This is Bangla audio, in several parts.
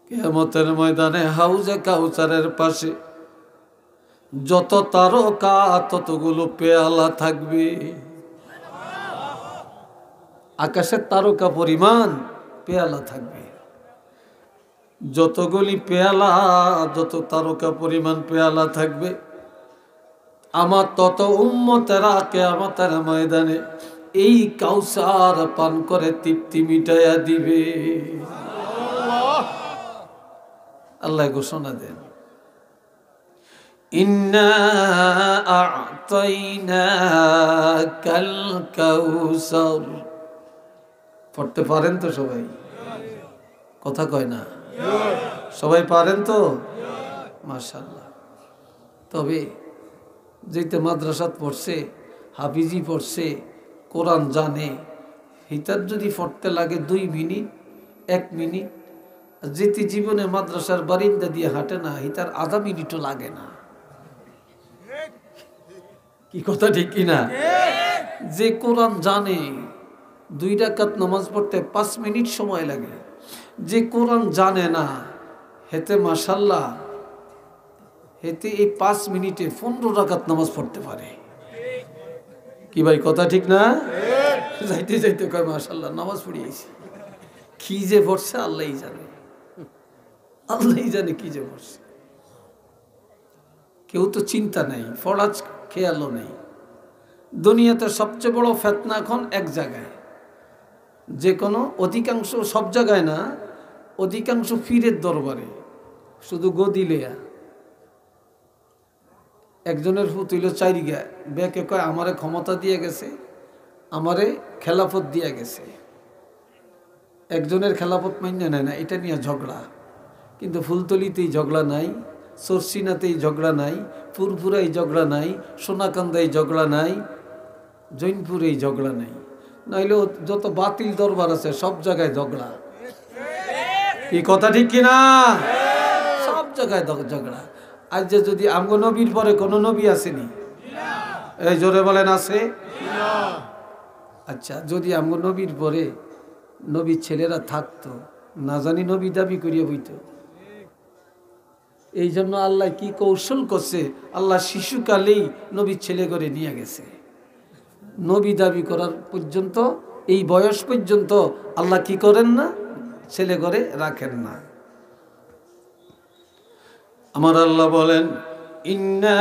কিয়ামতের ময়দানে হাউজে কাউসারের পাশে যত তারকা ততগুলো পেয়ালা থাকবে। আকাশের তারকা পরিমাণ পেয়ালা থাকবে। যতগুলি পেয়ালা, যত তারকা পরিমাণ পেয়ালা থাকবে, আমার তত উম্মতেরা কিয়ামতের ময়দানে এই কাউসার পান করে তৃপ্তি মিটাইয়া দিবে। আল্লাহ ঘোষণা দেন, ইন্না আ'তাইনাকাল কাউসার। পড়তে পারেন তো সবাই? কথা কয় না, সবাই পারেন তো? মাশাআল্লাহ। তবে যেতে মাদ্রাসাত পড়ছে, হাফিজি পড়ছে, কোরআন জানে, হিতার যদি পড়তে লাগে 2 মিনিট 1 মিনিট, যেতে জীবনে মাদ্রাসার বারিন্দা দিয়ে হাঁটে না, হিতার আধা মিনিটও লাগে না। কি কথা ঠিক কিনা? যে কোরআন জানে 2 রাকাত নামাজ পড়তে 5 মিনিট সময় লাগে। যে কোরআন জানে না, হেতে মাশাআল্লাহ, হেতে এই 5 মিনিটে 15 রাকাত নামাজ পড়তে পারে। কি ভাই কথা ঠিক না? যাইতে যাইতে কয় মাশাআল্লাহ নামাজ পড়িয়েছি। কি যে পড়ছে আল্লাহই জানে, আল্লাহই জানে কি যে পড়ছে। কেউ তো চিন্তা নাই, ফরাজ খেয়ালও নেই। দুনিয়াতে সবচেয়ে বড় ফিতনা এখন এক জায়গায়, যে কোনো অধিকাংশ, সব জায়গায় না, অধিকাংশ পীরের দরবারে শুধু গদিলেয়া। একজনের ফুতুইল 4 গা, বেকে কয় আমারে ক্ষমতা দিয়ে গেছে, আমারে খেলাফত দিয়ে গেছে। একজনের খেলাফত মান্য নেয় না, এটা নিয়ে ঝগড়া। কিন্তু ফুলতলিতেই ঝগড়া নাই, সরসিনাতেই ঝগড়া নাই, পুরপুরাই ঝগড়া নাই, সোনাকান্দায় ঝগড়া নাই, জৈনপুরেই ঝগড়া নাই। নাইলে যত বাতিল দরবার আছে সব জায়গায় ঝগড়া। কি কথা ঠিক কিনা? সব জায়গায় ঝগড়া। আজ যে যদি আমগো নবীর পরে কোনো নবী আসেনি? এই জোরে বলেন আছে? আচ্ছা, যদি আমগো নবীর পরে নবীর ছেলেরা থাকতো, না জানি নবী দাবি করিয়া বইতো। এই জন্য আল্লাহ কি কৌশল করছে, আল্লাহ শিশুকালেই নবীর ছেলে করে নিয়ে গেছে। নবী দাবি করার পর্যন্ত, এই বয়স পর্যন্ত আল্লাহ কি করেন না, ছেলে করে রাখেন না। আমার আল্লাহ বলেন, ইন্না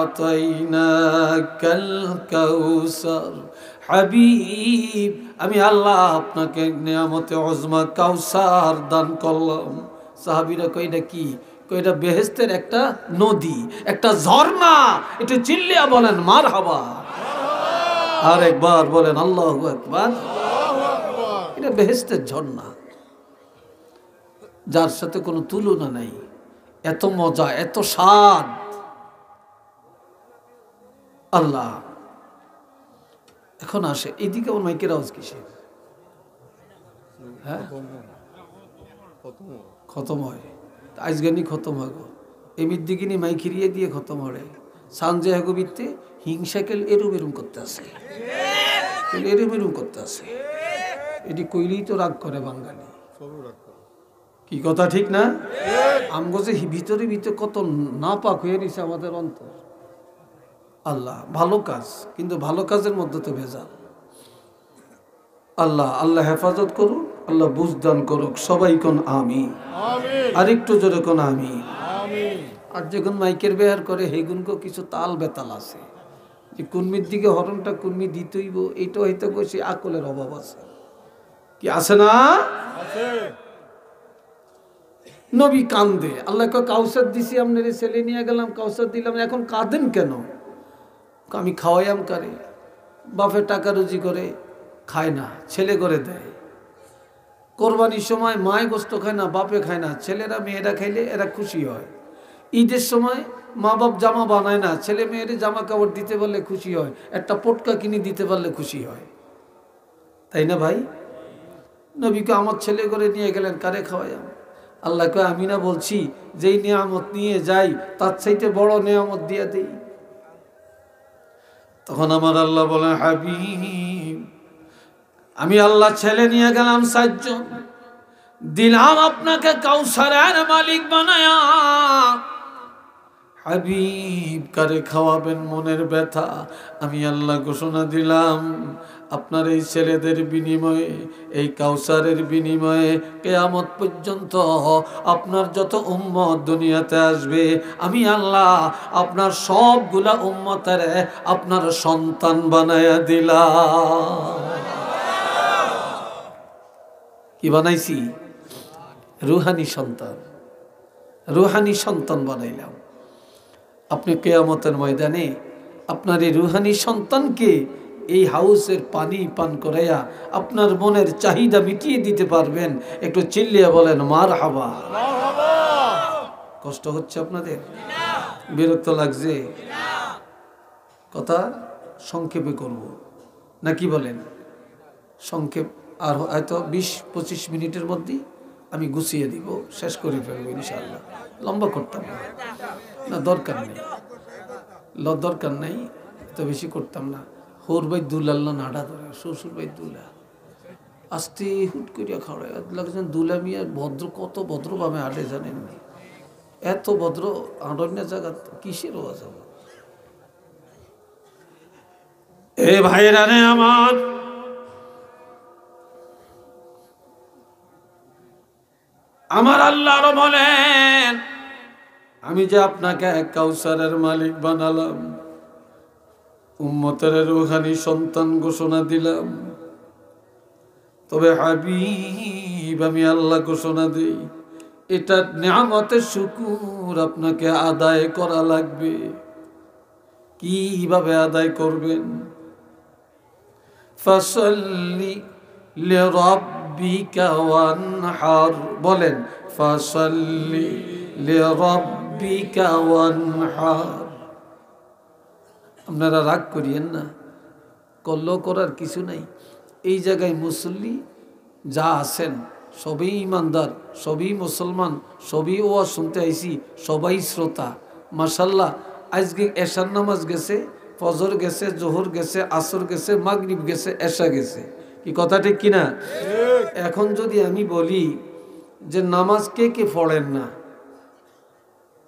আ'তাইনাকাল কাউসার। হাবিব, আমি আল্লাহ আপনাকে নিয়ামতে উজমা কাউসার দান করলাম। সাহাবীরা কই এটা কি? কই এটা বেহেশতের একটা নদী, একটা ঝর্ণা। এটা চিল্লিয়া বলেন মারহাবা। আর একবার বলেন আল্লাহু আকবার। এটা বেহেশতের ঝর্ণা, যার সাথে কোনো তুলনা নাই। এত মজা, এত স্বাদ। আল্লাহ এখন আসে এইদিকে, আমার মাইকের আওয়াজ কিসের? হ্যাঁ, খতম হয় আজগানি, খতম হয় গো। এমির দিকে নি মাইক হিরিয়ে দিয়ে খতম হয়। সানজে হাগবিতে হিংসাকেল এরুম এরুম করতে আসে, এরুম এরুম করতে আসে। এটি কইলেই তো রাগ করে বাঙালি। কি কথা ঠিক না? আমগো যে ভিতরে ভিতরে কত নাপাক হয়ে গেছে আমাদের অন্তর। আল্লাহ ভালো কাজ, কিন্তু ভালো কাজের মধ্যে তো ভেজাল। আল্লাহ আল্লাহ হেফাজত করুক, আল্লাহ বুঝদান করুক। সবাই কোন আমিন। আর একটু জোরে কোন আমিন। আর যখন মাইকের বেহার করে হেগুনকে কিছু তাল বেতাল আছে, যে কুর্মির দিকে হরণটা কুর্মি দিতেইব, এইটা হইতে বসে আকলের অভাব আছে। কি আছে না? নবী কান্দে, আল্লাহ কাউসার দিছি, আপনার ছেলে নিয়ে গেলাম, কাউসার দিলাম, এখন কাঁদেন কেন? আমি খাওয়াইয়াম কারে, বাপের টাকা রুজি করে খায় না, ছেলে করে দেয়। কোরবানির সময় মায় গোস্ত খায় না, বাপে খায় না, ছেলেরা মেয়েরা খাইলে এরা খুশি হয়। ঈদের সময় মা বাপ জামা বানায় না, ছেলে মেয়েরা জামা কাপড় দিতে পারলে খুশি হয়, একটা পটকা কিনে দিতে পারলে খুশি হয়। তাই না ভাই? নবীকে আমার ছেলে করে নিয়ে গেলেন, কারে খাওয়াইয়াম? আল্লাহকে আমি না বলছি যেই নিয়ামত নিয়ে যাই তার চাইতে বড় নিয়ামত দিয়ে দেই? তখন আমার আল্লাহ বলেন, হাবিব, আমি আল্লাহ ছেলে নিয়ে গেলাম 4 জন। দিলাম আপনাকে কাউসারের মালিক বানায়া, হাবিব কারে খাওয়াবেন মনের ব্যথা আমি আল্লাহ ঘোষণা দিলাম। আপনার এই ছেলেদের বিনিময়ে, এই কাউসারের বিনিময়ে কিয়ামত পর্যন্ত আপনার যত উম্মত দুনিয়াতে আসবে, আমি আল্লাহ আপনার সবগুলা উম্মতের আপনার সন্তান বানায়া দিলাম। কি বানাইছি? রুহানি সন্তান, রুহানি সন্তান বানাইলাম। আপনি কিয়ামতের ময়দানে আপনার এই রুহানি সন্তানকে এই হাউসের পানি পান করাইয়া আপনার মনের চাহিদা মিটিয়ে দিতে পারবেন। একটু চিল্লিয়া বলেন মারহাবা। কষ্ট হচ্ছে আপনাদের? বিরক্ত লাগছে? কথা সংক্ষেপে করব নাকি বলেন? সংক্ষেপ আর হয়তো ২০-২৫ মিনিটের মধ্যে আমি গুছিয়ে দিব, শেষ করে ফেলবো ইনশাআল্লাহ। লম্বা করতাম না, দরকার নেই, দরকার নেই, এত বেশি করতাম না। হোর বাই দুলাল্লা নাড়া ধরে, শ্বশুর বাই দুলা আস্তে হুট করিয়া খাওয়ায় লাগছেন। দুলা মিয়া ভদ্র, কত ভদ্রভাবে হাঁটে জানেন না? এত ভদ্র আড়ন্য জায়গা কিসের ওয়াজ? এ ভাইরা রে আমার, আমার আল্লাহ আরো বলেন, আমি যে আপনাকে কাউসারের মালিক বানালাম, উম্মতের রুহানি সন্তান ঘোষণা দিলাম, তবে হাবিব আমি আল্লাহ ঘোষণা দিই এটা নিয়ামতের শুকর আপনাকে আদায় করা লাগবে। কিভাবে আদায় করবেন? ফাসাল্লি লিরাব্বিকা ওয়ানহার, বলেন ফাসাল্লি লিরাব্বিকা ওয়ানহার। আপনারা রাগ করিয়েন না, কল্লো করার কিছু নাই। এই জায়গায় মুসল্লি যা আছেন সবই ইমানদার, সবই মুসলমান, সবই ওয়াজ শুনতে আইছি, সবাই শ্রোতা। মাশাল্লাহ, আজকে এশার নামাজ গেছে, ফজর গেছে, জোহর গেছে, আসর গেছে, মাগরিব গেছে, এশা গেছে। কি কথা ঠিক কিনা? এখন যদি আমি বলি যে নামাজ কে কে পড়েন না,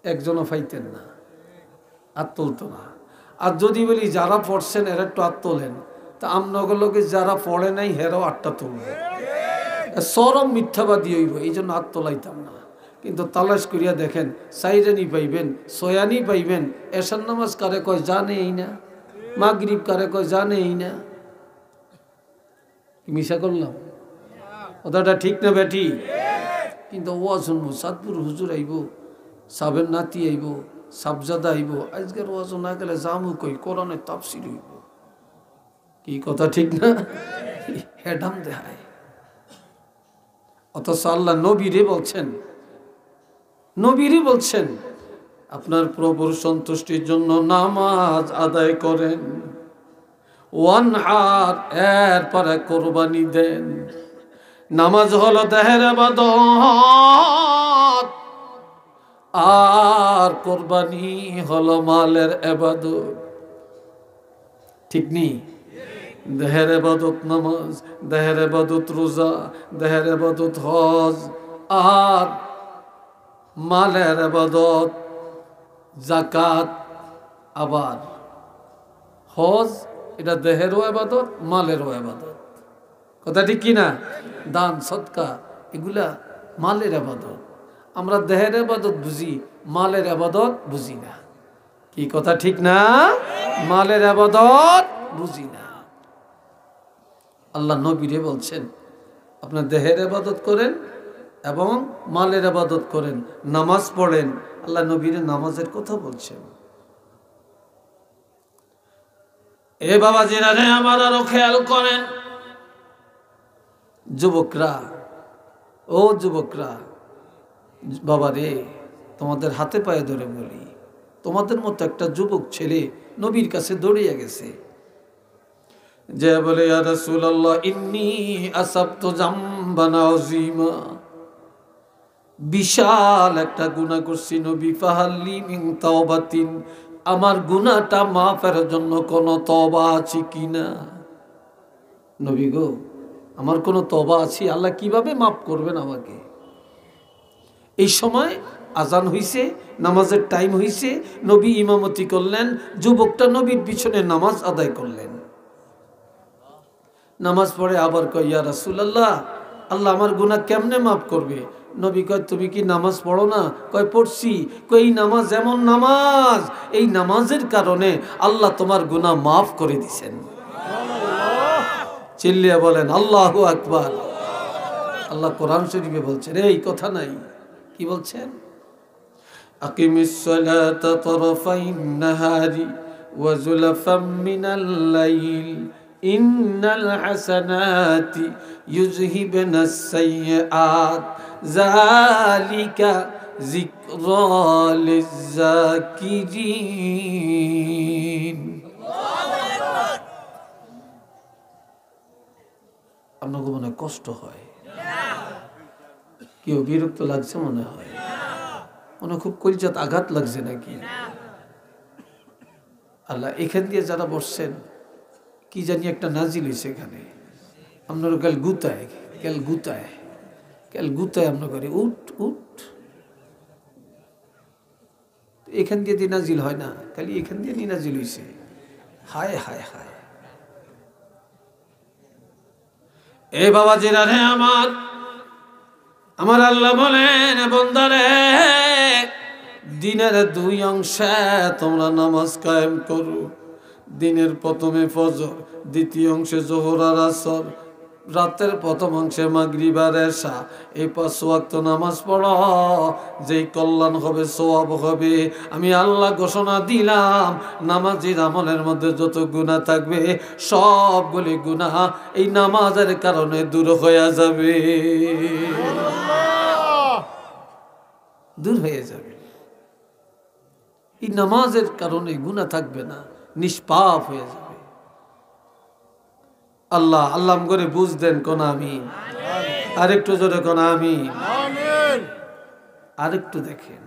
একজনও পাইতেন না, আর তুলতো না। আর যদি বলি যারা পড়ছেন এরা একটু আর তোলেন, তা আমনগরকে যারা পড়ে নাই হেরাও আটটা তুলবে। সরম মিথ্যাবাদী হইব, এই জন্য আর তোলাইতাম না। কিন্তু তালাশ করিয়া দেখেন, সাইরানি পাইবেন, সয়ানি পাইবেন। এশার নামাজ কারে কয় জানেই না, মাগরিব কারে কয় জানেই না। মিশা করলাম কথাটা ঠিক না বেটি? কিন্তু ও শুনবো, সাদপুর হুজুর আইব, সাবের নাতি আইব, সাবজাদা আইব, আজকের ওয়াজ না গেলে জামু কই কোরআনের তাফসীর হইব। কি কথা ঠিক না? হেডাম দেখায়। অথচ আল্লাহ নবীরে বলছেন, নবীরে বলছেন আপনার প্রভুর সন্তুষ্টির জন্য নামাজ আদায় করেন, ওয়ানহার এরপরে কোরবানি দেন। নামাজ হলো দেহের ইবাদত, আর কোরবানি হলো মালের ইবাদত। ঠিক নেই? দেহের ইবাদত নামাজ, দেহের ইবাদত রোজা, দেহের ইবাদত হজ, আর মালের ইবাদত যাকাত। আবার হজ এটা দেহেরও ইবাদত, মালেরও ইবাদত। কথা ঠিক কিনা? দান সদকা এগুলা মালের ইবাদত। আমরা দেহের ইবাদত বুঝি, মালের ইবাদত বুঝি না। কি কথা ঠিক না? মালের ইবাদত বুঝি না। আল্লাহ নবীরে বলছেন আপনার দেহের ইবাদত করেন এবং মালের ইবাদত করেন, নামাজ পড়েন। আল্লাহ নবীরে নামাজের কথা বলছেন। এ বাবা জিরারে আমার আরো খেয়াল করেন, যুবকরা, ও যুবকরা, বাবা রে, তোমাদের হাতে পায়ে ধরে বলি, তোমাদের মতো একটা যুবক ছেলে নবীর কাছে দৌড়িয়ে গেছে, যে বলে ইয়া রাসূলুল্লাহ ইন্নী আসাবতু যামবান আযীমা, বিশাল একটা গুনাহ করছি নবী, ফাহাল্লি মিন তাওবাতিন, আমার গুনাহটা মাফের জন্য কোনো তওবা আছে কিনা? নবী গো, আমার কোনো তওবা আছে? আল্লাহ কিভাবে মাফ করবেন আমাকে? এই সময় আজান হইছে, নামাজের টাইম হইছে, নবী ইমামতি করলেন, যুবকটা নবীর পিছনে নামাজ আদায় করলেন। নামাজ পড়ে আবার কয়, ইয়া রাসূলুল্লাহ, আল্লাহ আমার গুনাহ কেমনে মাফ করবে? নবী কয়, তুমি কি নামাজ পড়ো না? কয়, পড়ছি। কয়, এই নামাজ এমন নামাজ, এই নামাজের কারণে আল্লাহ তোমার গুনাহ মাফ করে দিছেন। চিল্লিয়া বলেন আল্লাহু আকবার। আল্লাহ কোরআন শরীফে বলছেন, এই কথা নাই, কি বলছেন? আকিমিস সালাতা তারাফাইন নাহারি ওয়া যুলাফাম মিনাল লাইল ইন্নাল হাসানাতি ইউযহিবনাস সাইয়্যাত যালিকা যিকরা লিয-যাকিরিন। আপনাকে মনে কষ্ট হয়, কেউ বিরক্ত লাগছে মনে হয়, মনে খুব কলিজাত আঘাত লাগছে নাকি? আল্লাহ এখান দিয়ে যারা বসছেন, কি জানি একটা নাজিল হয়েছে এখানে, আপনারা কাল গুতায় আমরা করি উঠ উঠ, এখান দিয়ে নাজিল হয় না, খালি এখান দিয়ে নাজিল হয়েছে। হায় হায় হায়। এ বাবা জিরা রে, আমার আল্লাহ বলেন, বান্দারে দিনের দুই অংশে তোমরা নামাজ কায়েম করো। দিনের প্রথমে ফজর, দ্বিতীয় অংশে যোহর আর আসর, রাতের প্রথম অংশে মাগরিব আর এশা। এই 5 ওয়াক্ত নামাজ পড়ো, যেই কল্যাণ হবে, সওয়াব হবে। আমি আল্লাহ ঘোষণা দিলাম, নামাজের আমলের মধ্যে যত গুনাহ থাকবে সবগুলি গুনাহ এই নামাজের কারণে দূর হয়ে যাবে, দূর হয়ে যাবে। এই নামাজের কারণে গুনাহ থাকবে না, নিষ্পাপ হয়ে যাবে। আল্লাহ আল্লাহ করে বুঝ দেন কোন আমিন। আরেকটু জোরে কোন আমিন। আরেকটু দেখেন,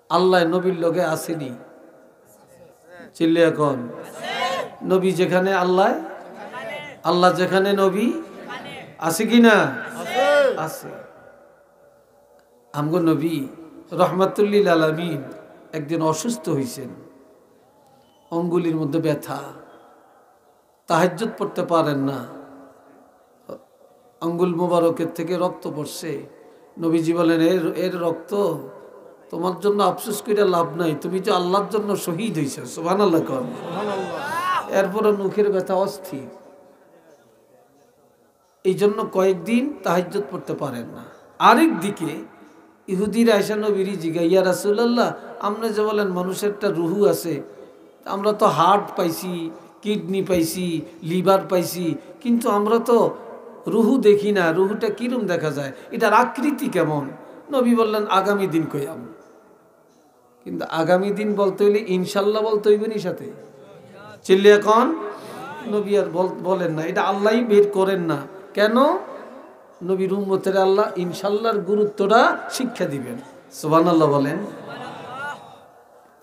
আল্লাহ নবীর লগে আসেনি, চিল্লিয়া কোন নবী যেখানে আল্লাহ, আল্লাহ যেখানে নবী আছে কি না? আছে। আমগো নবী রহমাতুল্লিল আলামিন একদিন অসুস্থ হয়েছেন, অঙ্গুলির মধ্যে ব্যথা, তাহাজ্জুদ পড়তে পারেন না, আঙ্গুল মোবারকের থেকে রক্ত পড়ছে। নবীজি বলেন, এর রক্ত তোমার জন্য আফসোস করে লাভ নাই, তুমি যে আল্লাহর জন্য শহীদ হয়েছ। সুবহানাল্লাহ কোন। এরপরে মুখের ব্যথা অস্থির, এই জন্য কয়েকদিন তাহাজ্জুদ পড়তে পারেন না। আরেক দিকে ইহুদিরা আয়েশা নবীর জিজ্ঞাসা, ইয়া রাসূলুল্লাহ, আপনি যে বলেন মানুষের একটা রুহু আছে, আমরা তো হার্ট পাইছি, কিডনি পাইছি, লিভার পাইছি, কিন্তু আমরা তো রুহু দেখি না, রুহুটা কিরম দেখা যায়, এটার আকৃতি কেমন? নবী বললেন, আগামী দিন কইয়াম। কিন্তু আগামী দিন বলতে হইলে ইনশাল্লাহ বলতে হইবে নি সাথে, চিল্লিয়া কন। নবী আর বলেন না, এটা আল্লাহই বের করেন না। কেন? নবীর উম্মতের আল্লাহ ইনশাল্লাহর গুরুত্বটা শিক্ষা দিবেন। সুবহানাল্লাহ বলেন।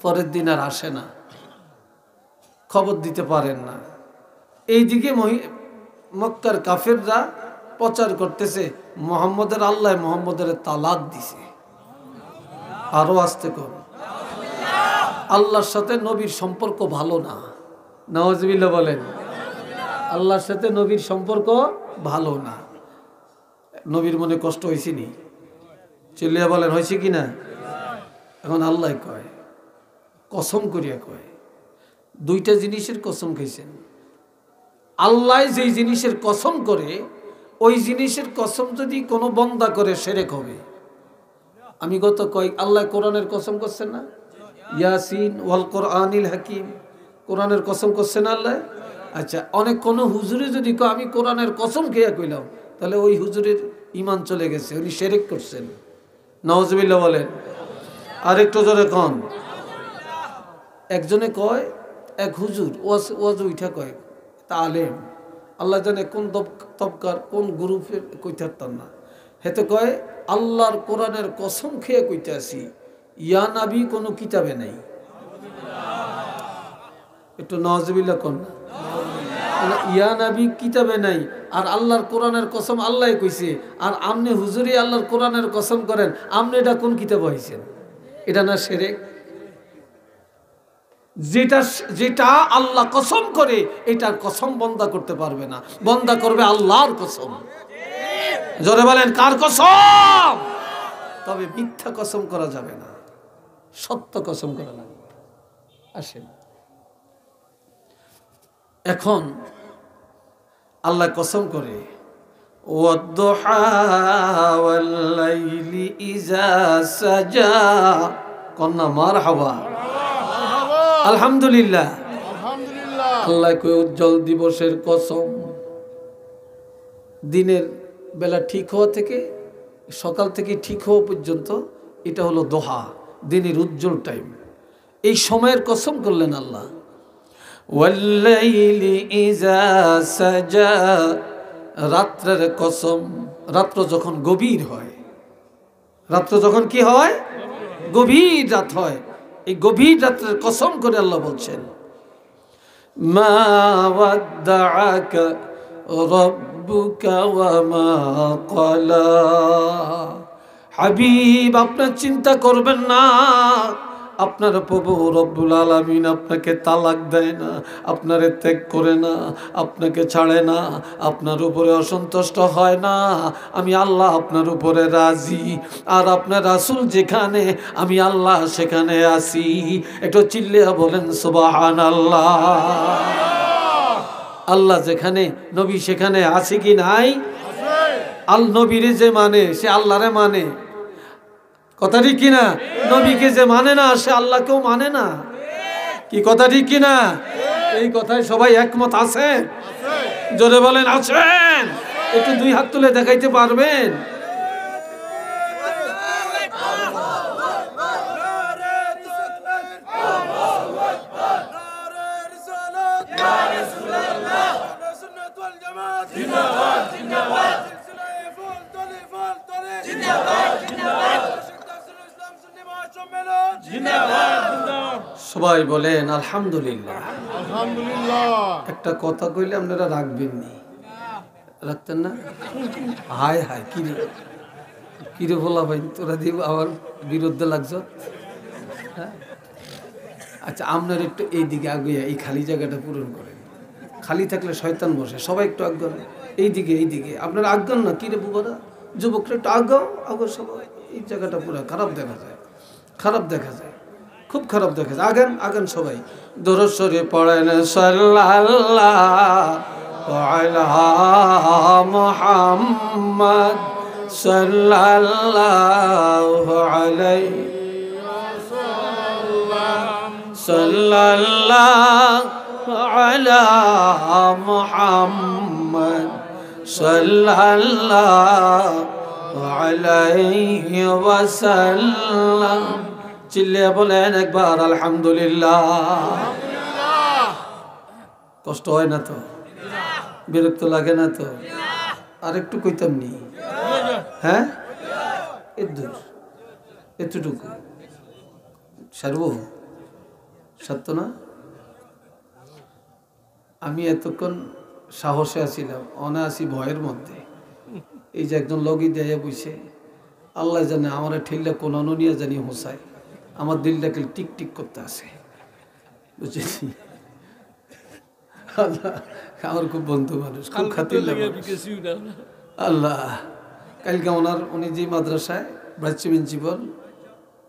পরের দিন আর আসে না, খবর দিতে পারেন না। এইদিকে মক্কার কাফেররা প্রচার করতেছে, মুহাম্মদের আল্লাহ মুহাম্মদের তালাক দিছে। আরো আসতে কর, আল্লাহর সাথে নবীর সম্পর্ক ভালো না। নাউজুবিল্লাহ বলেন। আল্লাহর সাথে নবীর সম্পর্ক ভালো না। নবীর মনে কষ্ট হয়েছে নি? চিল্লিয়া বলেন, হয়েছে কি না? এখন আল্লাহ কয়, কসম করিয়া কয়, দুইটা জিনিসের কসম খাইছেন। আল্লাহ যেই জিনিসের কসম করে, ওই জিনিসের কসম যদি কোনো বন্দা করে শিরক হবে। আমি গত আল্লাহ কোরআনের কসম করছেন না, ইয়াসিন ওয়াল কোরআনিল হাকিম, কোরআনের কসম করছেন আল্লাহ। আচ্ছা, অনেক কোন হুজুরে যদি আমি কোরআনের কসম খেয়ে কইলাম, তাহলে ওই হুজুরের ঈমান চলে গেছে, উনি শিরক করছেন। নাউজুবিল্লাহ বলেন। আরেকটু জোরে কন। একজনে কয়, এক হুজুর ওয়াজ উঠা কয়, তা আলেম, আল্লাহ জানে কোন তবকার কোন গ্রুপের কইতে পারতাম না, হেতে কয় আল্লাহর কোরআনের কসম খেয়ে কইতে আসি, ইয়া নাবি কোনো কিতাবে নাই। একটু নাউজুবিল্লাহ কোন। ইয়া নবী কিতাবে নাই, আর আল্লাহর কোরআনের কসম আল্লাহ কইছে, আর আমনে হুজুরি আল্লাহর কোরআনের কসম করেন, আমনে এটা কোন কিতাব হইছেন? এটা না শিরক? যেটা আল্লাহ কসম করে এটার কসম বন্দা করতে পারবে না, বন্দা করবে আল্লাহর কসম। জোরে বলেন কার কসম? তবে মিথ্যা কসম করা যাবে না, সত্য কসম করা লাগবে। আসেন, এখন আল্লাহ কসম করে ওয়াদ-দুহা ওয়াল-লাইলি ইযা সাজা, কন্যা মারহাবা, আলহামদুলিল্লাহ। আল্লাহ কই উজ্জ্বল দিবসের কসম, দিনের বেলা ঠিক হওয়া থেকে সকাল থেকে ঠিক হওয়া পর্যন্ত এটা হলো দোহা, দিনের উজ্জ্বল টাইম। এই সময়ের কসম করলেন আল্লাহ। ওয়াল-লাইলি ইযা সাজা, রাত্রের কসম, রাত্র যখন গভীর হয়, রাত্র যখন কি হয়? গভীর রাত হয়। এই গভীর রাত্রের কসম করে আল্লাহ বলছেন মা ওয়াদ্দাআকা রাব্বুকা ওয়া মা ক্বালা। হাবিব, আপনার চিন্তা করবেন না, আপনার প্রভু রব্বুল আলামিন আপনাকে তালাক দেয় না, আপনারে ত্যাগ করে না, আপনাকে ছাড়ে না, আপনার উপরে অসন্তুষ্ট হয় না। আমি আল্লাহ আপনার উপরে রাজি, আর আপনার রাসূল যেখানে আমি আল্লাহ সেখানে আছি। একটু চিল্লিয়া বলেন সুবহানাল্লাহ। আল্লাহ যেখানে, নবী সেখানে আছে কি নাই? আল নবীরে যে মানে সে আল্লাহরে মানে, কথা ঠিক কিনা? নবীকে যে মানে না সে আল্লাহকেও মানে না, কি কথা ঠিক কিনা? এই কথায় সবাই একমত আছেন? জোরে বলেন আছেন? একটু দুই হাত তুলে দেখাইতে পারবেন? সবাই বলেন আলহামদুলিল্লাহ। একটা কথা কইলে আপনারা রাখবেন নি, রাখতেন না? হায় হায়, কিরে কিরে বলা ভাই, তোরা দিব আমার বিরুদ্ধে লাগছ। আচ্ছা, আপনার একটু এইদিকে আগুয়া এই খালি জায়গাটা পূরণ করেন। খালি থাকলে শয়তান বসে, সবাই একটু আজ্ঞান এইদিকে, এইদিকে আপনারা আজ্ঞান না, কিরে বুবারা যুবকরা একটু আগাও আগো, সবাই এই জায়গাটা পুরো খারাপ দেখা যায়, খারাপ দেখা যায়, খুব খারাপ দেখা যায়। আগান আগান সবাই দরুদ শরীফ পড়েন সাল্লাল্লাহু আলা মুহাম্মদ সাল্লাল্লাহু আলাইহি ওয়াসাল্লাম, সাল্লাল্লাহু আলা মুহাম্মদ সাল্লাল্লাহু আলাইহি ওয়াসাল্লাম। চিল্লিয়ে বলেন একবার আলহামদুলিল্লাহ। কষ্ট হয় না তো? বিরক্ত লাগে না তো? আর একটু কইতাম নি? হ্যাঁ, এতটুকু সারব সত্য না? আমি এতক্ষণ সাহসে আছিলাম, অনায়াসি ভয়ের মধ্যে। এই যে একজন লগি দেয়া বইছে, আল্লাহ জানে আমার ঠেললে কোন নিয়ে জানি হোসায়, আমার দিলটাকে টিক টিক করতে আছে, বুঝেছি? আল্লাহ আমার খুব বন্ধু মানুষ, খুব খাতির লাগে আল্লাহ। কালকে উনি যে মাদ্রাসায় ভাইস প্রিন্সিপাল,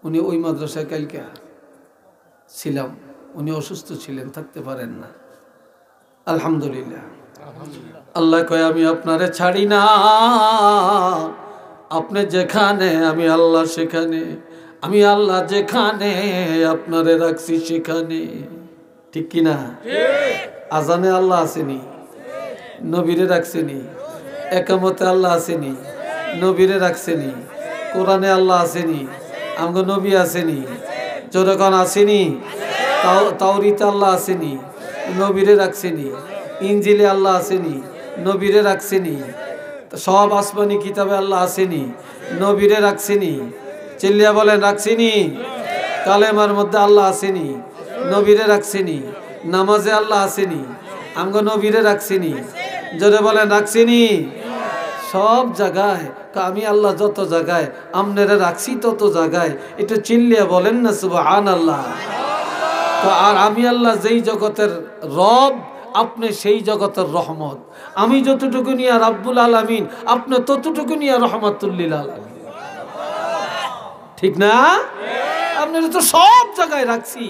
উনি ওই মাদ্রাসায় কালকে ছিলাম, উনি অসুস্থ ছিলেন, থাকতে পারেন না। আলহামদুলিল্লাহ। আল্লাহ কয় আমি আপনারে ছাড়ি না, আপনি যেখানে আমি আল্লাহ সেখানে, আমি আল্লাহ যেখানে আপনারে রাখছি সেখানে। ঠিক কিনা? আজানে আল্লাহ আসেনি, নবীরে রাখছেনি। একামতে আল্লাহ আসেনি, নবীরে রাখছেনি। কোরআনে আল্লাহ আসেনি, আমগো নবী আসেনি। যখন আসেনি, তাওরীতে আল্লাহ আসেনি, নবীরে রাখছেনি। ইনজিলে আল্লাহ আসেনি, নবীরে রাখছেনি। সব আসমানি কিতাবে আল্লাহ আসেনি, নবীরে রাখছেনি। চিল্লিয়া বলেন রাখছেনি। কালেমার মধ্যে আল্লাহ আসেনি, নবীরে রাখছেনি। নামাজে আল্লাহ আসেনি, আমগো নবীরে রাখছিনি, জোরে বলেন রাখছিনি সব জায়গায়। আমি আল্লাহ যত জায়গায় আমনেরা রাখছি তত জায়গায়, একটু চিল্লিয়া বলেন না সুবহানাল্লাহ। তো আর আমি আল্লাহ যেই জগতের রব, আপনি সেই জগতের রহমত। আমি যতটুকু নিয়া রাব্বুল আলামিন, আপনি ততটুকু নিয়া রহমাতুল লিল আলামিন, ঠিক না? আপনারা তো সব জায়গায় রাখছি।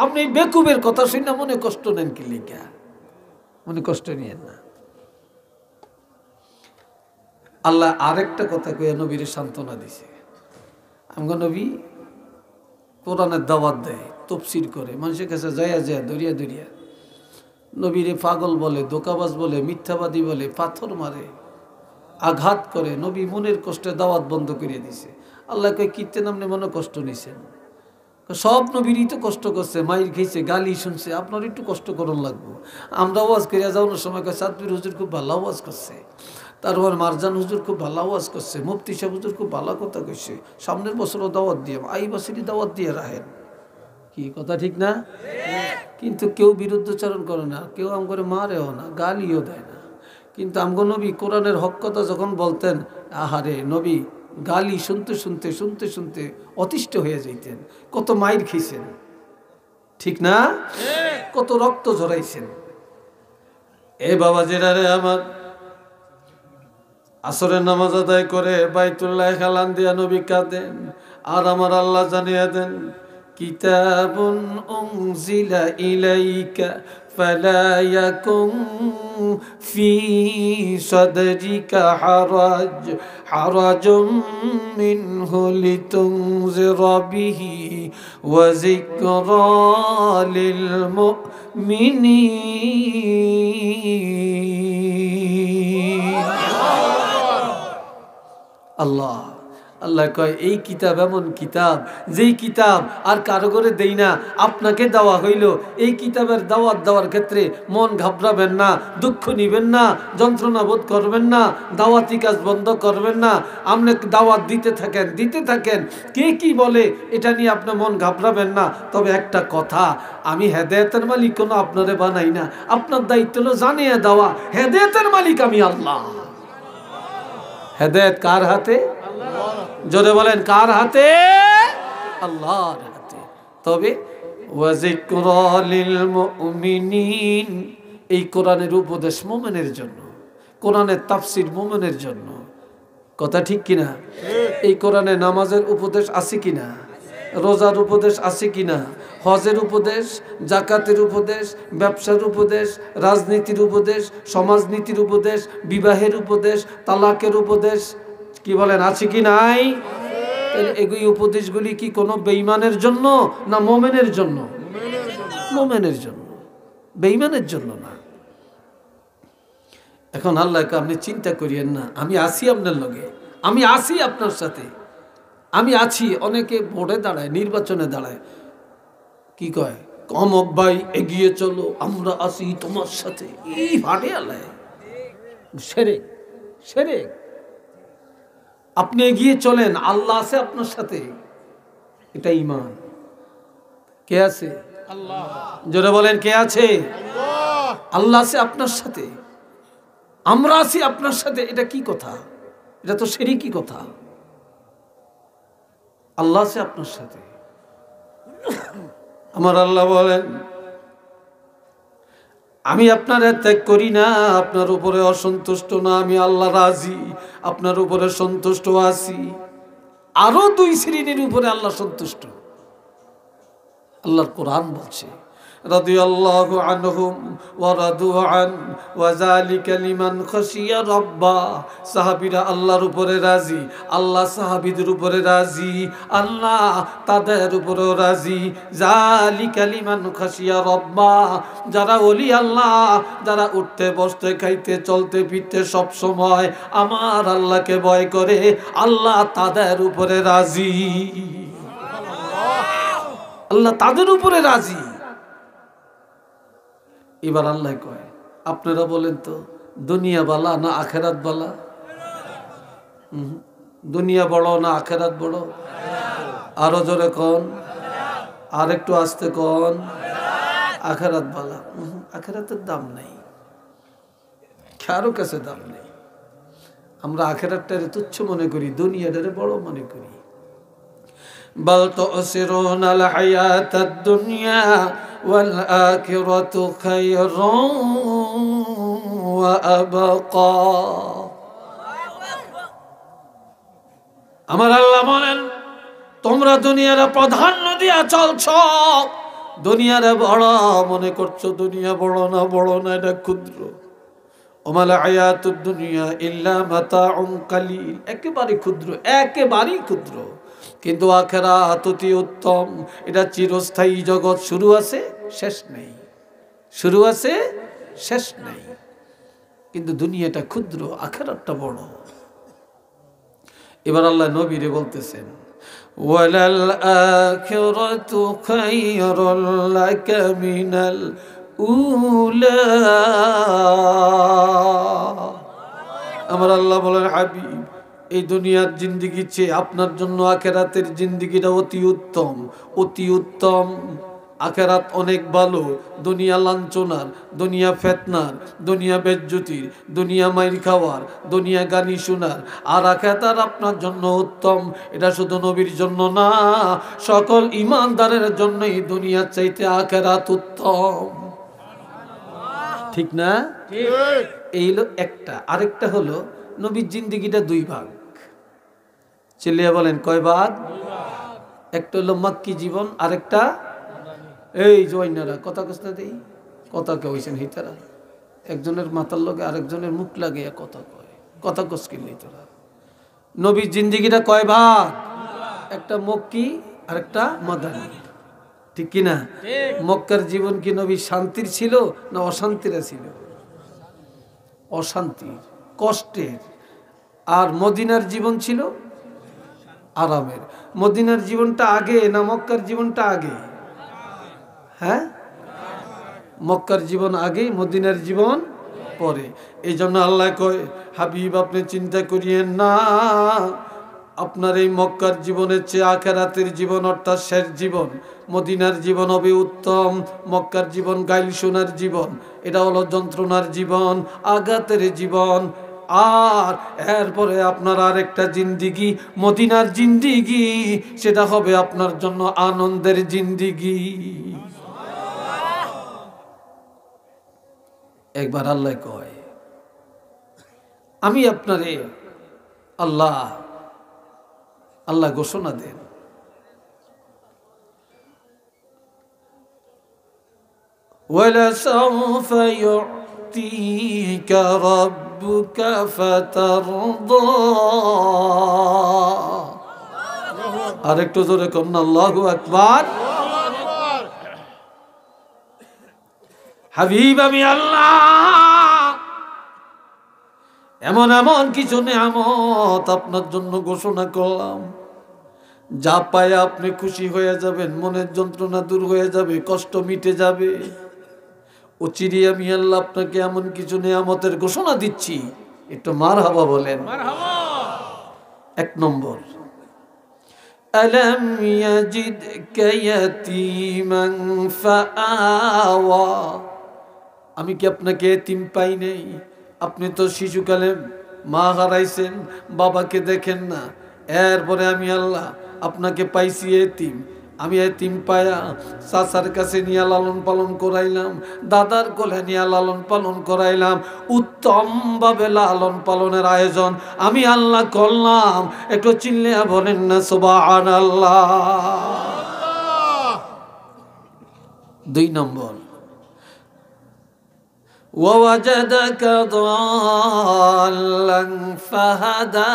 আপনি এই বেকুবের কথা শুনে মনে কষ্ট নেন কি লিখা? মনে কষ্ট নিয়েন না। আল্লাহ আরেকটা কথা কয়ে নবীর সান্ত্বনা দিছে। আমগো নবী কোরআনের দাওয়াত দেয়, তফসির করে, মানুষের কাছে যাইয়া যায় দরিয়া দরিয়া নবীরে পাগল বলে, দোকাবাজ বলে, মিথ্যাবাদী বলে, পাথর মারে, আঘাত করে। নবী মনের কষ্টে দাওয়াত বন্ধ করিয়ে দিছে। আল্লাহ কয় কীর্তেন আপনি মনে কষ্ট নিছেন? সব নবীরই তো কষ্ট করছে, মাইর খেয়েছে, গালি শুনছে, আপনার একটু কষ্ট করুন লাগবো। আমরা ওয়াজ করিয়া যাওয়ার সময় সাদবীর হুজুর খুব ভালো ওয়াজ করছে, তারপর মারজান হুজুর খুব ভালো ওয়াজ করছে, মুফতি সাহেব হুজুর খুব ভালো কথা কইছে, সামনের বছরও দাওয়াত দিয়ে, এই বছরই দাওয়াত দিয়ে রাখেন। কি কথা ঠিক না? কিন্তু কেউ বিরুদ্ধচারণ করে না, কেউ আম করে মারেও না, গালিও দেয় না। কিন্তু আমগো নবী কোরআনের হক কথা যখন বলতেন, আহারে নবী গালি শুনতে শুনতে শুনতে শুনতে অতিষ্ঠ হয়ে যাইতেন। কত মাইর খেয়েছেন, ঠিক না? কত রক্ত ঝরাইছেন। এ বাবা জেরারে আমার আসরের নামাজ আদায় করে বাইতুল্লাহ খালান দিয়া নবী কাঁদেন, আর আমার আল্লাহ জানিয়ে দেন, কিতাবুন উনজিলা ইলাইকা ফালা ইয়াকুম ফি সাদরিকা হারাজুম মিনহু লিতুনজিরা বিহি ওয়া যিকরা লিল মুমিনিন। আল্লাহ আল্লাহ কয় এই কিতাব এমন কিতাব, যেই কিতাব আর কারো করে দেই না, আপনাকে দেওয়া হইল। এই কিতাবের দাওয়াত দেওয়ার ক্ষেত্রে মন ঘাবড়াবেন না, দুঃখ নিবেন না, যন্ত্রণা বোধ করবেন না, দাওয়াতি কাজ বন্ধ করবেন না। আপনি দাওয়াত দিতে থাকেন, দিতে থাকেন, কে কি বলে এটা নিয়ে আপনি মন ঘাবড়াবেন না। তবে একটা কথা, আমি হেদায়েতের মালিক কোনো আপনারে বানাই না। আপনার দায়িত্ব হলো জানিয়ে দেওয়া, হেদায়েতের মালিক আমি আল্লাহ। হেদায়েত কার হাতে? জোরে বলেন কার হাতে? আল্লাহর হাতে। তবে ওয়া যিকরা লিল মুমিনিন, এই কোরআনের উপদেশ মুমিনের জন্য, কোরআনের তাফসীর মুমিনের জন্য। কথা ঠিক কিনা? এই কোরআনে নামাজের উপদেশ আছে কিনা? রোজার উপদেশ আছে কিনা? হজের উপদেশ, জাকাতের উপদেশ, ব্যবসার উপদেশ, রাজনীতির উপদেশ, সমাজনীতির উপদেশ, বিবাহের উপদেশ, তালাকের উপদেশ, কি বলেন আছে কি নাই? তাহলে এই উপদেশগুলি কি কোনো বেঈমানের জন্য না মুমিনের জন্য? মুমিনের জন্য, বেঈমানের জন্য না। এখন আল্লাহকে আপনি চিন্তা করিয়েন না, আমি আছি আপনার লগে, আমি আছি আপনার সাথে, আমি আছি। অনেকে ভোটে দাঁড়ায়, নির্বাচনে দাঁড়ায়, কি কয়, কমক ভাই এগিয়ে চলো, আমরা আছি তোমার সাথে। এই ভাটে আল্লাহ সেরে সেরে আপনি এগিয়ে চলেন, আল্লাহ আছে আপনার সাথে, এটা ঈমান। কে আছে? আল্লাহ। জোরে বলেন কে আছে? আল্লাহ। আল্লাহ আছে আপনার সাথে, আমরা আছি আপনার সাথে। এটা কি কথা? এটা তো শিরকি কথা। আল্লাহ আছে আপনার সাথে। আমার আল্লাহ বলেন, আমি আপনার ত্যাগ করি না, আপনার উপরে অসন্তুষ্ট না, আমি আল্লাহ রাজি, আপনার উপরে সন্তুষ্ট আছি। আরো দুই শ্রেণীর উপরে আল্লাহ সন্তুষ্ট। আল্লাহর কোরআন বলছে, রাদিয়াল্লাহু আনহুম ওয়া রাদু আন ওয়া যালিকা লিমান খাশিয়া রাব্বা। সাহাবীরা আল্লাহর উপরে রাজি, আল্লাহ সাহাবীদের উপরে রাজি, আল্লাহ তাদের উপরেও রাজি। যালিকা লিমান খাশিয়া রাব্বা, যারা ওলি আল্লাহ, যারা উঠতে বসতে খাইতে চলতে ফিরতে সব সময় আমার আল্লাহকে ভয় করে, আল্লাহ তাদের উপরে রাজি। আল্লাহ তাদের উপরে রাজি। এবার আল্লাহ কয়, আপনারা বলেন তো দুনিয়া বালা না আখেরাত বালা? দুনিয়া বড় না আখেরাত বড়? আরো জোরে কোন, আর একটু আস্তে কোন। আখেরাত বালা। আখেরাতের দাম নাই। কারো কাছে দাম নেই। আমরা আখিরাতটারে তুচ্ছ মনে করি, দুনিয়াটারে বড় মনে করি। বাল তুসিরুনাল হায়াতাদ দুনিয়া ওয়াল আখিরাতু খায়রুন ওয়া আবকা। আমার আল্লাহ বলেন, তোমরা দুনিয়ার প্রাধান্য দিয়া চলছ, দুনিয়ার বড় মনে করছো। দুনিয়া বড় না, বড় না, এটা ক্ষুদ্র। ওমাল হায়াতুদ দুনিয়া ইল্লা মাতাউন কালিল, একেবারে ক্ষুদ্র, একেবারেই ক্ষুদ্র। কিন্তু আখিরাত অতি উত্তম, এটা চিরস্থায়ী জগৎ। শুরু আছে শেষ নেই, শুরু আছে শেষ নেই। কিন্তু দুনিয়াটা ক্ষুদ্র, আখিরাতটা বড়। এবার আল্লাহ নবীরে বলতেছেন, ওয়ালাল আখিরাতু খায়রুল লাকা মিনাল উলা। আমার আল্লাহ বলেন, হাবিব, এই দুনিয়ার জিন্দেগি চেয়ে আপনার জন্য আখিরাতের জিন্দেগিটা অতি উত্তম, অতি উত্তম। আখিরাত অনেক ভালো। দুনিয়া লাঞ্ছনার, দুনিয়া ফিতনার, দুনিয়া বেজ্জতির, দুনিয়া মাইর খাওয়ার, দুনিয়া গালি শোনার। আর আখিরাত আপনার জন্য উত্তম। এটা শুধু নবীর জন্য না, সকল ঈমানদারের জন্যই দুনিয়ার চাইতে আখিরাত উত্তম। ঠিক না? এই হলো একটা। আরেকটা হলো নবীর জিন্দেগিটা দুই ভাগ। চিল্লিয়া বলেন, কয় ভাগ? একটা হলো মক্কি জীবন, আরেকটা এই জয়নারা কথা কস্তা দেই, কথা কইছেন হিতারা, একজনের মাথার লগে আরেকজনের মুখ লাগিয়ে কথা কয়, কথা কসকিলি তোরা। নবীর জিন্দেগিটা কয় ভাগ? একটা মক্কি আরেকটা মাদানী। ঠিক কিনা? মক্কার জীবন কি নবীর শান্তির ছিল না অশান্তির ছিল? অশান্তির, কষ্টের। আর মদিনার জীবন ছিল আরামের। মদিনার জীবনটা আগে না মক্কার জীবনটা আগে? হ্যাঁ, মক্কার জীবন আগে, মদিনার জীবন পরে। এই জন্য আল্লাহ কয়, হাবিব আপনি চিন্তা করিয়েন না, আপনার এই মক্কার জীবনের চেয়ে আখিরাতের জীবন অর্থাৎ শেষ জীবন, মদিনার জীবন হবে উত্তম। মক্কার জীবন গাইল শোনার জীবন, এটা হলো যন্ত্রণার জীবন, আঘাতের জীবন। আর এরপরে আপনার আরেকটা জিন্দিগি, মদিনার জিন্দিগি, সেটা হবে আপনার জন্য আনন্দের জিন্দিগি। একবার আল্লাহ কয়, আমি আপনারে আল্লাহ আল্লাহ ঘোষণা দেন, وَلَسَوْفَ يُعْطِيكَ رَبُّكَ فَتَرْضَى। আরেকটু জোরে করুন, আল্লাহু আকবার। হাবিব আমি আল্লাহ এমন এমন কিছু নেয়ামত আপনার জন্য ঘোষণা করলাম, যা পায় আপনি খুশি হয়ে যাবেন, মনের যন্ত্রণা দূর হয়ে যাবে, কষ্ট মিটে যাবে। ও চিরি আমি আল্লাহ আপনাকে এমন কিছু নেয়ামতের ঘোষণা দিচ্ছি, একটু মারহাবা বলেন। এক নম্বর, আলাম ইয়াজিদকা ইয়াতীমান ফাআওয়া। আমি কি আপনাকে এতিম পাই নাই? আপনি তো শিশুকালে মা হারাইছেন, বাবাকে দেখেন না। এরপরে আমি আল্লাহ আপনাকে পাইছি এতিম। আমি এতিম পায়া চাচার কাছে নিয়ে লালন পালন করাইলাম, দাদার কোলে নিয়ে লালন পালন করাইলাম। উত্তমভাবে লালন পালনের আয়োজন আমি আল্লাহ করলাম। একটু চিল্লিয়া বলেন না সুবহানাল্লাহ। দুই নম্বর, ওয়াজাদাকা দাল্লান ফাহাদা।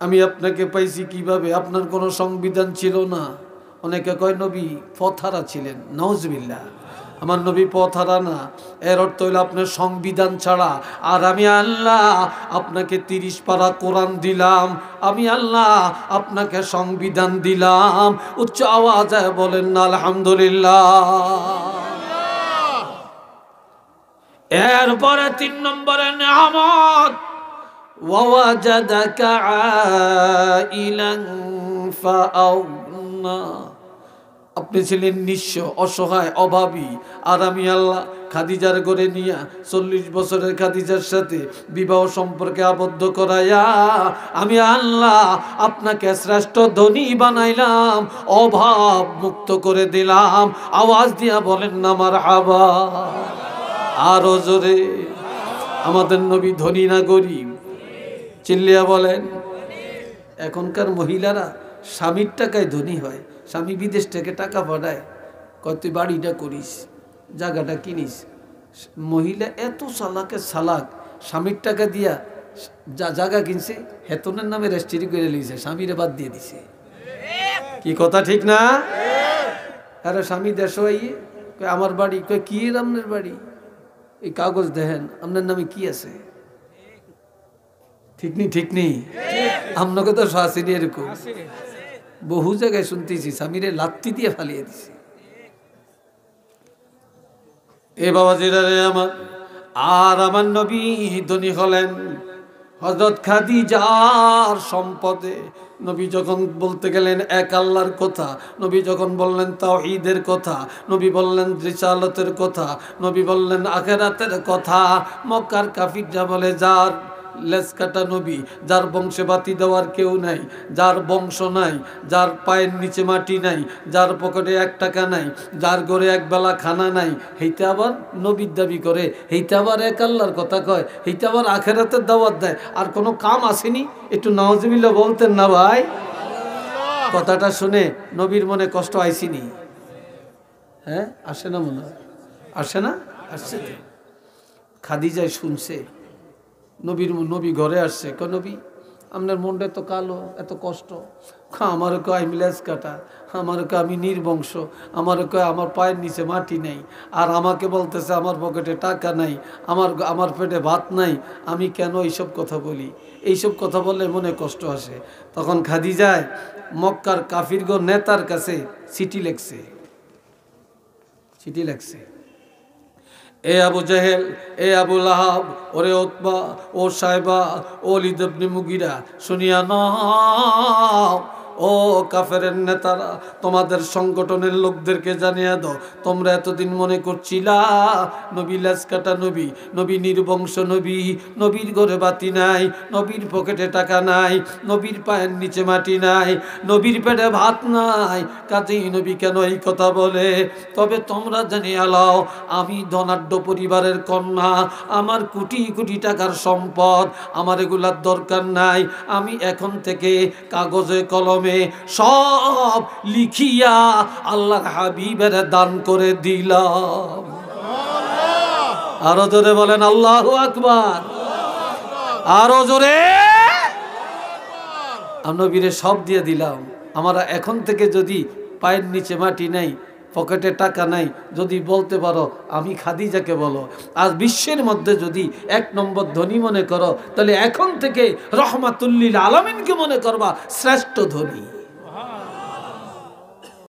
আমি আপনাকে পাইছি কিভাবে? আপনার কোনো সংবিধান ছিল না। অনেকে কয় নবী পথহারা ছিলেন, নাউজুবিল্লাহ। আমার নবী পথহারা না, এর অর্থ হইল আপনার সংবিধান ছাড়া। আর আমি আল্লাহ আপনাকে 30 পারা কোরআন দিলাম, আমি আল্লাহ আপনাকে সংবিধান দিলাম। উচ্চ আওয়াজে বলেন না আলহামদুলিল্লাহ। এরপরে 3 নম্বরে নেয়ামত, ওয়াজাদাকা আইলান ফাআগনা। আপনি ছিলেন নিঃস্ব, অসহায়, অভাবী, আর আমি আল্লাহ খাদিজার ঘরে নিয়া 40 বছরের খাদিজার সাথে বিবাহ সম্পর্কে আবদ্ধ করাইয়া আমি আল্লাহ আপনাকে শ্রেষ্ঠ ধনী বানাইলাম, অভাব মুক্ত করে দিলাম। আওয়াজ দিয়া বলেন না মারহাবা। আরো জোরে। আমাদের নবী ধনী না গরিব? চিল্লিয়া বলেন। এখনকার মহিলারা স্বামীর টাকায় ধনী হয়। স্বামী বিদেশ থেকে টাকা পাঠায়, কয় তুই বাড়িটা করিস, জায়গাটা কিনিস। মহিলা এত সালাকে সালাক, স্বামীর টাকা দিয়া জায়গা কিনছে, হেতনের নামে রেজিস্ট্রি করে লিয়েছে, স্বামীরে বাদ দিয়ে দিছে। কি কথা ঠিক না? আরে স্বামী দেশ আমার বাড়ি, কয় কি আপনার বাড়ি? এই কাগজ দেখেন আপনার নামে কি আছে। ঠিক নেই? ঠিক নেই? আপনাকে তো শাসিনি এরকম বহু জায়গায় শুনতেছি, স্বামীরে লাত্তি দিয়ে ফালিয়ে দিছে। এ বাবাজিরা রে আমার, আর আমার নবী ধনী হলেন হযরত খাদিজার সম্পদে। নবী যখন বলতে গেলেন এক আল্লাহর কথা, নবী যখন বললেন তাওহীদের কথা, নবী বললেন রিসালাতের কথা, নবী বললেন আখিরাতের কথা, মক্কার কাফিররা বলে যার লেজ কাটা নবী, যার বংশে বাতি দেওয়ার কেউ নাই, যার বংশ নাই, যার পায়ের নিচে মাটি নাই, যার পকেটে 1 টাকা নাই, যার ঘরে একবেলা খানা নাই, হেইতে আবার নবীর দাবি করে, হেইতে আবার এক আল্লাহর কথা কয়, হেইতে আবার আখিরাতের দাওয়াত দেয়। আর কোনো কাম আসেনি? একটু নাউজুবিল্লাহ বলতেন না ভাই? কথাটা শুনে নবীর মনে কষ্ট আইসিনি? হ্যাঁ, আসে না মনে হয়? আসে না? আসছে। খাদিজায় শুনছে, নবী ঘরে আসছে, ক নবী আপনার মনটা এত কালো, এত কষ্ট। আমারও কয় আমি লেজ কাটা, আমারও কয় আমি নির্বংশ, আমারও কয় আমার পায়ের নিচে মাটি নেই, আর আমাকে বলতেছে আমার পকেটে টাকা নাই, আমার পেটে ভাত নাই। আমি কেন এইসব কথা বলি? এইসব কথা বললে মনে কষ্ট আসে। তখন খাদিজায় মক্কার কাফিরগণ নেতার কাছে চিঠি লেখছে, এ আবু জেহেল, এ আবু লাহাব, ওরে উতবা, ও সাইবা, ও ওলীদ ইবনে মুগীরা, শুনিয়া নাও, ও কাফেরের নেতারা, তোমাদের সংগঠনের লোকদেরকে জানিয়ে দাও, তোমরা এতদিন মনে করছিলা নবী লেজ কাটা নবী, নবী নির্বংশ নবী, নবীর ঘরে বাতি নাই, নবীর পকেটে টাকা নাই, নবীর পায়ের নিচে মাটি নাই, নবীর পেটে ভাত নাই, কাজেই নবী কেন এই কথা বলে? তবে তোমরা জানিয়ে লাও, আমি ধনাঢ্য পরিবারের কন্যা, আমার কোটি কোটি টাকার সম্পদ, আমার এগুলার দরকার নাই। আমি এখন থেকে কাগজে কলমে সব লিখিয়া আল্লাহর হাবিবের দান করে দিলাম। আরো জোরে বলেন আল্লাহু আকবার। আরো জোরে। নবীরে সব দিয়ে দিলাম। আমরা এখন থেকে যদি পায়ের নিচে মাটি নাই, পকেটে টাকা নাই, যদি বলতে পারো আমি খাদিজাকে বলো। আজ বিশ্বের মধ্যে যদি 1 নম্বর ধনী মনে করো, তাহলে এখন থেকে রহমাতুল লিল আলামিনকে মনে করবা শ্রেষ্ঠ ধনী।